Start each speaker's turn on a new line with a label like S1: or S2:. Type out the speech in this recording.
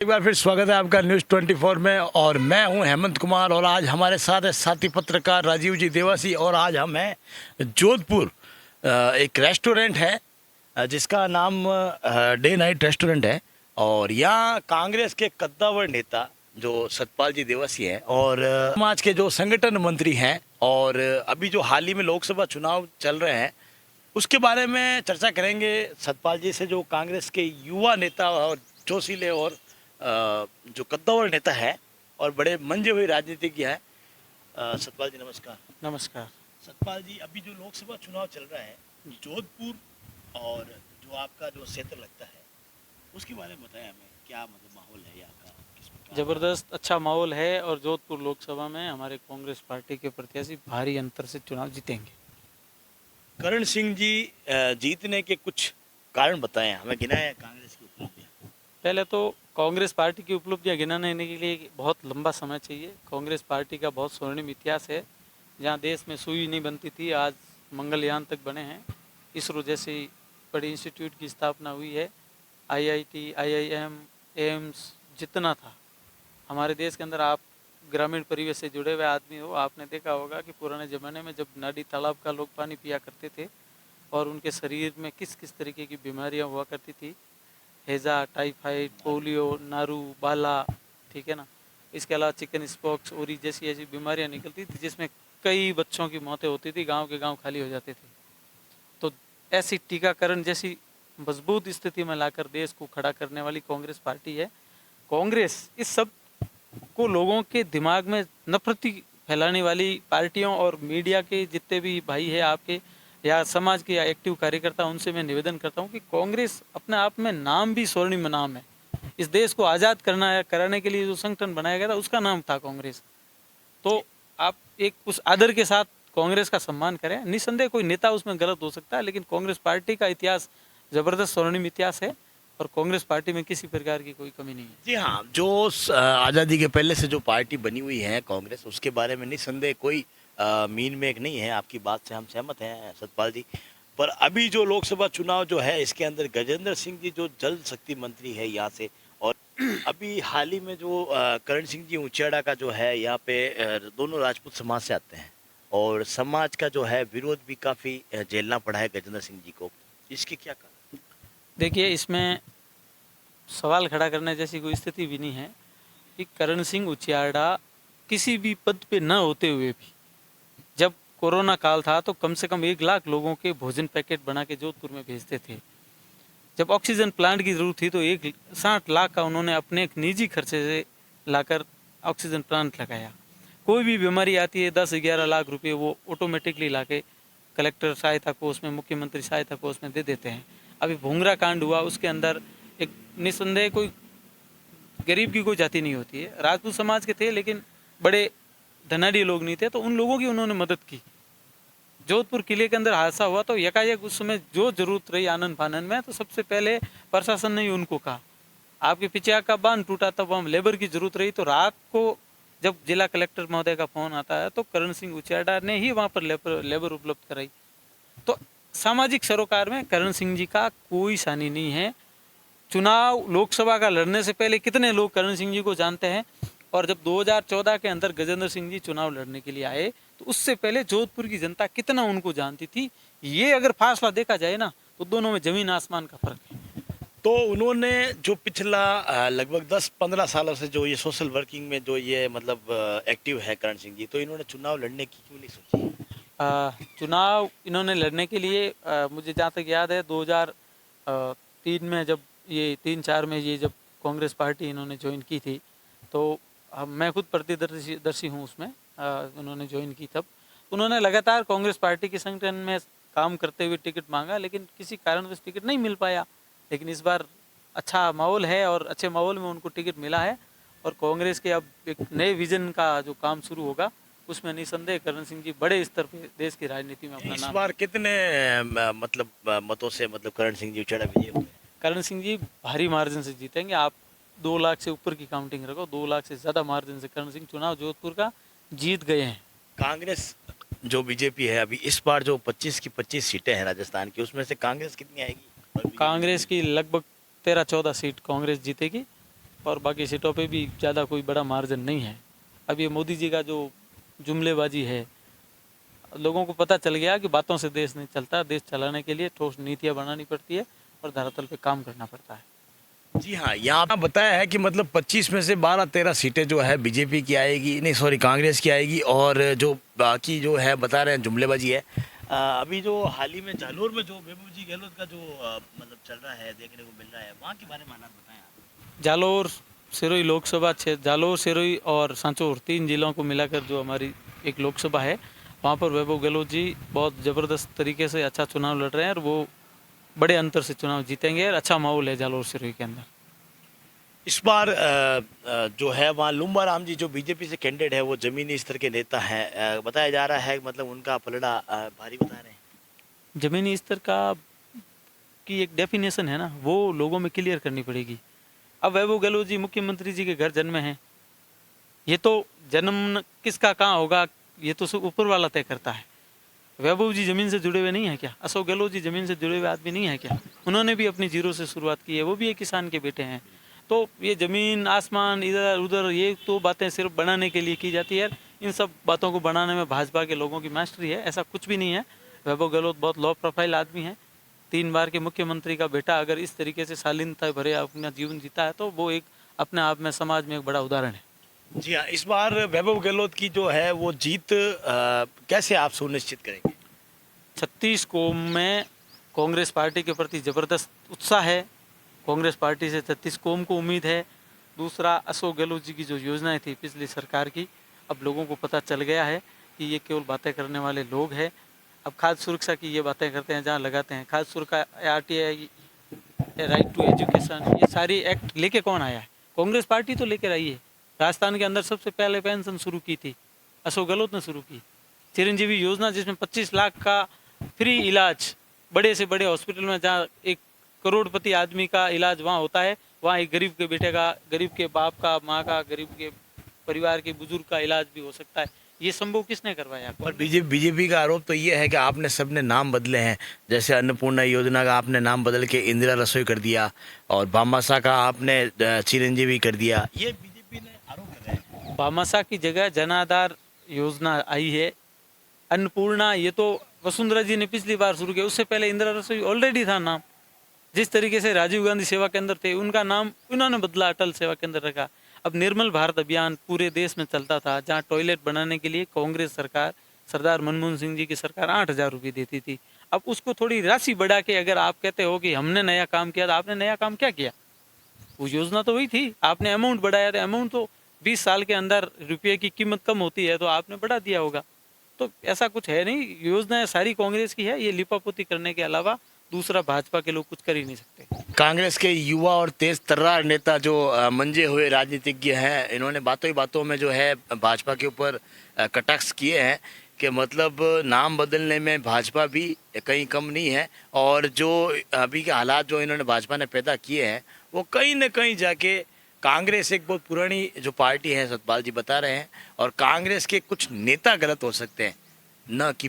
S1: एक बार फिर स्वागत है आपका न्यूज़ 24 में। और मैं हूं हेमंत कुमार और आज हमारे साथ है साथी पत्रकार राजीव जी देवासी। और आज हम हैं जोधपुर। एक रेस्टोरेंट है जिसका नाम डे नाइट रेस्टोरेंट है। और यहाँ कांग्रेस के कद्दावर नेता जो सतपाल जी देवासी हैं और समाज के जो संगठन मंत्री हैं और अभी जो हाल ही में लोकसभा चुनाव चल रहे हैं उसके बारे में चर्चा करेंगे सतपाल जी से, जो कांग्रेस के युवा नेता और जोशीले और जो कद्दावर नेता है और बड़े मंजे हुए राजनीतिज्ञ हैं। सतपाल जी नमस्कार।
S2: नमस्कार।
S1: सतपाल जी, अभी जो लोकसभा चुनाव चल रहा है जोधपुर और जो आपका जो क्षेत्र लगता है उसके बारे में बताएं हमें, क्या मतलब माहौल है यहाँ का, किस प्रकार?
S2: जबरदस्त अच्छा माहौल है और जोधपुर लोकसभा में हमारे कांग्रेस पार्टी के प्रत्याशी भारी अंतर से चुनाव जीतेंगे।
S1: करण सिंह जी जीतने के कुछ कारण बताएं हमें, गिनाएं कांग्रेस की उपलब्धियां।
S2: पहले तो कांग्रेस पार्टी की उपलब्धियां गिनाने के लिए बहुत लंबा समय चाहिए। कांग्रेस पार्टी का बहुत स्वर्णिम इतिहास है। जहां देश में सुई नहीं बनती थी, आज मंगलयान तक बने हैं। इसरो जैसी बड़ी इंस्टीट्यूट की स्थापना हुई है। आईआईटी, आईआईएम, एम्स जितना था हमारे देश के अंदर। आप ग्रामीण परिवेश से जुड़े हुए आदमी हो, आपने देखा होगा कि पुराने ज़माने में जब नाडी तालाब का लोग पानी पिया करते थे और उनके शरीर में किस किस तरीके की बीमारियां हुआ करती थी, हैज़ा, टाइफाइड, पोलियो, नारू, बाला, ठीक है ना। इसके अलावा चिकन स्पॉक्स, ओरी जैसी ऐसी बीमारियां निकलती थी जिसमें कई बच्चों की मौतें होती थी, गांव के गांव खाली हो जाते थे। तो ऐसी टीकाकरण जैसी मजबूत स्थिति में लाकर देश को खड़ा करने वाली कांग्रेस पार्टी है। कांग्रेस इस सब को लोगों के दिमाग में नफरती फैलाने वाली पार्टियों और मीडिया के जितने भी भाई है आपके या समाज के या एक्टिव कार्यकर्ता, उनसे मैं निवेदन करता हूं कि कांग्रेस अपने आप में नाम भी स्वर्णिम नाम है। इस देश को आज़ाद कराने के लिए जो संगठन बनाया गया था उसका नाम था कांग्रेस। तो आप एक उस आदर के साथ कांग्रेस का सम्मान करें। निसंदेह कोई नेता उसमें गलत हो सकता है, लेकिन कांग्रेस पार्टी का इतिहास जबरदस्त स्वर्णिम इतिहास है और कांग्रेस पार्टी में किसी प्रकार की कोई कमी नहीं है।
S1: जी हाँ, जो आज़ादी के पहले से जो पार्टी बनी हुई है कांग्रेस, उसके बारे में निस्संदेह कोई मीन मेक नहीं है। आपकी बात से हम सहमत हैं सतपाल जी। पर अभी जो लोकसभा चुनाव जो है इसके अंदर गजेंद्र सिंह जी जो जल शक्ति मंत्री है यहाँ से, और अभी हाल ही में जो करण सिंह जी ऊंचेड़ा का जो है यहाँ पे दोनों राजपूत समाज से आते हैं और समाज का जो है विरोध भी काफ़ी झेलना पड़ा है गजेंद्र सिंह जी को। इसके क्या कारण?
S2: देखिए, इसमें सवाल खड़ा करने जैसी कोई स्थिति भी नहीं है कि करण सिंह उचियाड़ा किसी भी पद पे न होते हुए भी जब कोरोना काल था तो कम से कम 1 लाख लोगों के भोजन पैकेट बना के जोधपुर में भेजते थे। जब ऑक्सीजन प्लांट की जरूरत थी तो 60 लाख का उन्होंने अपने एक निजी खर्चे से लाकर ऑक्सीजन प्लांट लगाया। कोई भी बीमारी आती है 10-11 लाख रुपए वो ऑटोमेटिकली लाके कलेक्टर सहायता कोष में, मुख्यमंत्री सहायता कोष में दे देते हैं। अभी भूंगरा कांड हुआ, उसके अंदर एक निस्संदेह कोई गरीब की कोई जाति नहीं होती है। राजपूत समाज के थे लेकिन बड़े धनाढ़ी लोग नहीं थे, तो उन लोगों की उन्होंने मदद की। जोधपुर किले के अंदर हादसा हुआ तो यकायक उस समय जो जरूरत रही आनंद फानन में, तो सबसे पहले प्रशासन ने ही उनको कहा। आपके पीछे का बांध टूटा तब हम लेबर की जरूरत रही तो रात को जब जिला कलेक्टर महोदय का फोन आता है तो करण सिंह उचियाड़ा ने ही वहाँ पर लेबर उपलब्ध कराई। तो सामाजिक सरोकार में करण सिंह जी का कोई सानी नहीं है। चुनाव लोकसभा का लड़ने से पहले कितने लोग करण सिंह जी को जानते हैं, और जब 2014 के अंदर गजेंद्र सिंह जी चुनाव लड़ने के लिए आए तो उससे पहले जोधपुर की जनता कितना उनको जानती थी। ये अगर फासला देखा जाए ना तो दोनों में जमीन आसमान का फर्क है।
S1: तो उन्होंने जो पिछला लगभग 10-15 सालों से जो ये सोशल वर्किंग में जो ये मतलब एक्टिव है करण सिंह जी, तो इन्होंने चुनाव लड़ने की क्यों नहीं सोची?
S2: चुनाव इन्होंने लड़ने के लिए मुझे जहाँ तक याद है 2003 में जब ये 3-4 में ये जब कांग्रेस पार्टी इन्होंने ज्वाइन की थी तो मैं खुद प्रतिदर्शी हूँ उसमें। उन्होंने ज्वाइन की तब उन्होंने लगातार कांग्रेस पार्टी के संगठन में काम करते हुए टिकट मांगा, लेकिन किसी कारणवश टिकट नहीं मिल पाया। लेकिन इस बार अच्छा माहौल है और अच्छे माहौल में उनको टिकट मिला है और कांग्रेस के अब एक नए विजन का जो काम शुरू होगा उसमें निसंदेह करण सिंह जी बड़े स्तर पे देश की राजनीति में अपना
S1: इस
S2: नाम।
S1: बार कितने मतलब मतों से मतलब करण सिंह जी उचेड़ा विजय हुए?
S2: करण सिंह जी भारी मार्जिन से जीतेंगे। आप 2 लाख से ऊपर की काउंटिंग रखो, 2 लाख से ज़्यादा मार्जिन से करण सिंह चुनाव जोधपुर का जीत गए हैं।
S1: कांग्रेस जो बीजेपी है अभी इस बार जो 25 की 25 सीटें हैं राजस्थान की, उसमें से कांग्रेस कितनी आएगी?
S2: कांग्रेस की लगभग 13-14 सीट कांग्रेस जीतेगी और बाकी सीटों पे भी ज़्यादा कोई बड़ा मार्जिन नहीं है। अब ये मोदी जी का जो जुमलेबाजी है, लोगों को पता चल गया कि बातों से देश नहीं चलता, देश चलाने के लिए ठोस नीतियाँ बनानी पड़ती है और धरातल पे काम करना पड़ता है।
S1: जी हाँ, यहाँ पे बताया है कि मतलब 25 में से 12-13 सीटें जो है बीजेपी की आएगी, नहीं सॉरी कांग्रेस की आएगी, और जो बाकी जो है बता रहे हैं जुमलेबाजी है। अभी जो हाल ही में जालोर में जो महबूब जी गहलोत का जो मतलब चल रहा है, देखने को मिल रहा है, वहाँ के बारे में हालात बताएं आप।
S2: जालोर सिरोही लोकसभा क्षेत्र, जालोर सिरोही और सांचौर 3 जिलों को मिलाकर जो हमारी एक लोकसभा है, वहाँ पर वैभव गहलोत जी बहुत ज़बरदस्त तरीके से अच्छा चुनाव लड़ रहे हैं और वो बड़े अंतर से चुनाव जीतेंगे और अच्छा माहौल है जालोर सिरोही के अंदर।
S1: इस बार जो है वहाँ लुम्बा राम जी जो बीजेपी से कैंडिडेट है, वो जमीनी स्तर के नेता हैं। बताया जा रहा है मतलब उनका पलड़ा भारी बता रहे हैं।
S2: ज़मीनी स्तर का की एक डेफिनेशन है ना, वो लोगों में क्लियर करनी पड़ेगी। अब वैभव गहलोत जी मुख्यमंत्री जी के घर जन्मे हैं, ये तो जन्म किसका कहाँ होगा ये तो सब ऊपर वाला तय करता है। वैभव जी जमीन से जुड़े हुए नहीं है क्या? अशोक गहलोत जी जमीन से जुड़े हुए आदमी नहीं है क्या? उन्होंने भी अपनी जीरो से शुरुआत की है, वो भी एक किसान के बेटे हैं। तो ये जमीन आसमान इधर उधर ये तो बातें सिर्फ बनाने के लिए की जाती है। इन सब बातों को बनाने में भाजपा के लोगों की मास्टरी है, ऐसा कुछ भी नहीं है। वैभव गहलोत बहुत लो प्रोफाइल आदमी है। 3 बार के मुख्यमंत्री का बेटा अगर इस तरीके से शालीनता भरे अपना जीवन जीता है तो वो एक अपने आप में समाज में एक बड़ा उदाहरण है।
S1: जी हाँ, इस बार वैभव गहलोत की जो है वो जीत कैसे आप सुनिश्चित करेंगे?
S2: 36 कौम में कांग्रेस पार्टी के प्रति ज़बरदस्त उत्साह है। कांग्रेस पार्टी से 36 कौम को उम्मीद है। दूसरा, अशोक गहलोत जी की जो योजनाएं थी पिछली सरकार की, अब लोगों को पता चल गया है कि ये केवल बातें करने वाले लोग हैं। अब खाद्य सुरक्षा की ये बातें करते हैं, जहाँ लगाते हैं खाद्य सुरक्षा, RTI, राइट टू एजुकेशन, ये सारी एक्ट लेके कौन आया है? कांग्रेस पार्टी तो लेकर आई है। राजस्थान के अंदर सबसे पहले पेंशन शुरू की थी अशोक गहलोत ने शुरू की। चिरंजीवी योजना जिसमें 25 लाख का फ्री इलाज बड़े से बड़े हॉस्पिटल में, जहाँ एक करोड़पति आदमी का इलाज वहाँ होता है, वहाँ एक गरीब के बेटे का, गरीब के बाप का, माँ का, गरीब के परिवार के बुजुर्ग का इलाज भी हो सकता है। ये संभव किसने करवाया?
S1: पर बीजेपी का आरोप तो ये है कि आपने सबने नाम बदले हैं। जैसे अन्नपूर्णा योजना का आपने नाम बदल के इंदिरा रसोई कर दिया, और भामाशाह का आपने चिरंजीवी कर दिया। ये बीजेपी ने आरोप कर रहे हैं।
S2: भामाशाह की जगह जन आधार योजना आई है। अन्नपूर्णा ये तो वसुंधरा जी ने पिछली बार शुरू किया, उससे पहले इंदिरा रसोई ऑलरेडी था नाम। जिस तरीके से राजीव गांधी सेवा केंद्र थे, उनका नाम उन्होंने बदला, अटल सेवा केंद्र रखा। अब निर्मल भारत अभियान पूरे देश में चलता था, जहां टॉयलेट बनाने के लिए कांग्रेस सरकार, सरदार मनमोहन सिंह जी की सरकार 8,000 रुपये देती थी। अब उसको थोड़ी राशि बढ़ा के अगर आप कहते हो कि हमने नया काम किया, तो आपने नया काम क्या किया? वो योजना तो वही थी, आपने अमाउंट बढ़ाया था। अमाउंट तो 20 साल के अंदर रुपये की कीमत कम होती है, तो आपने बढ़ा दिया होगा। तो ऐसा कुछ है नहीं, योजनाएं सारी कांग्रेस की है। ये लिपापोती करने के अलावा दूसरा भाजपा के लोग कुछ कर ही नहीं सकते।
S1: कांग्रेस के युवा और तेज तर्रार नेता जो मंजे हुए राजनीतिज्ञ हैं, इन्होंने बातों ही बातों में जो है भाजपा के ऊपर कटाक्ष किए हैं कि मतलब नाम बदलने में भाजपा भी कहीं कम नहीं है, और जो अभी के हालात जो इन्होंने भाजपा ने पैदा किए हैं, वो कहीं न कहीं जाके कांग्रेस एक बहुत पुरानी जो पार्टी है, सतपाल जी बता रहे हैं, और कांग्रेस के कुछ नेता गलत हो सकते हैं, न कि